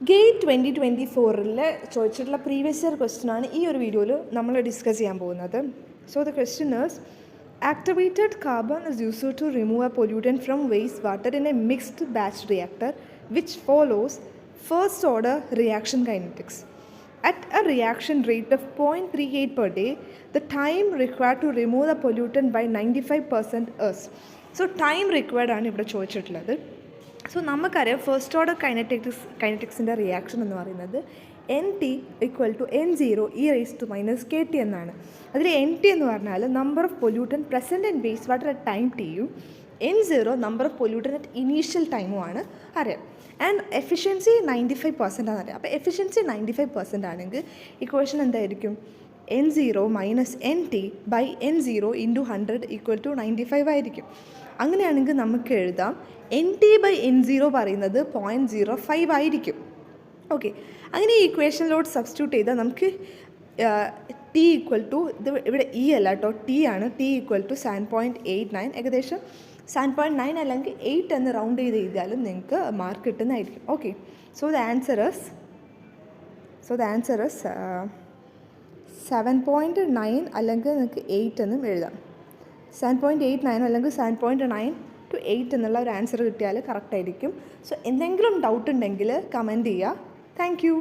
Gate 2024 ചോദിച്ചിട്ടുള്ള previous year question ആണ് ഈ ഒരു വീഡിയോയിൽ നമ്മൾ ഡിസ്കസ് ചെയ്യാൻ പോകുന്നത്. So the question is activated carbon is used to remove a pollutant from waste water in a mixed batch reactor which follows first order reaction kinetics. At a reaction rate of 0.38 per day, the time required to remove the pollutant by 95% is. So time required ആണ് ഇവിടെ ചോദിച്ചിട്ടുള്ളത്. So നമുക്കറിയാം first order കൈനറ്റിക്സിൻ്റെ reaction എന്ന് പറയുന്നത് NT = N0 e⁻⁻ KT എന്നാണ്. അതിൽ NT എന്ന് പറഞ്ഞാൽ number of pollutant present in waste water at time Tയും N0 number of pollutant at initial ടൈമുമാണ് അറിയാം. ആൻഡ് എഫിഷ്യൻസി 95% ആണെന്നറിയാം. അപ്പോൾ എഫിഷ്യൻസി 95% ആണെങ്കിൽ ഇക്വേഷൻ എന്തായിരിക്കും? N0 - NT / N0 × 100 = 95 ആയിരിക്കും. അങ്ങനെയാണെങ്കിൽ നമുക്ക് എഴുതാം NT / N0 പറയുന്നത് 0.05 ആയിരിക്കും. ഓക്കെ, അങ്ങനെ ഈ ഇക്വേഷനിലോട്ട് സബ്സ്റ്റിറ്റ്യൂട്ട് ചെയ്താൽ നമുക്ക് T = ഇത് ഇവിടെ E അല്ല കേട്ടോ, T ആണ്. T = 7.89, ഏകദേശം 7.9 അല്ലെങ്കിൽ 8 എന്ന് റൗണ്ട് ചെയ്ത് എഴുതിയാലും നിങ്ങൾക്ക് മാർക്ക് കിട്ടുന്നതായിരിക്കും. Okay, so the answer is 7.9 അല്ലെങ്കിൽ നിങ്ങൾക്ക് 8 എന്നും എഴുതാം. 7.89 അല്ലെങ്കിൽ 7.9 to 8 എന്നുള്ള ഒരു ആൻസർ കിട്ടിയാൽ കറക്റ്റായിരിക്കും. സോ എന്തെങ്കിലും ഡൗട്ട് ഉണ്ടെങ്കിൽ കമൻറ്റ് ചെയ്യുക. Thank you.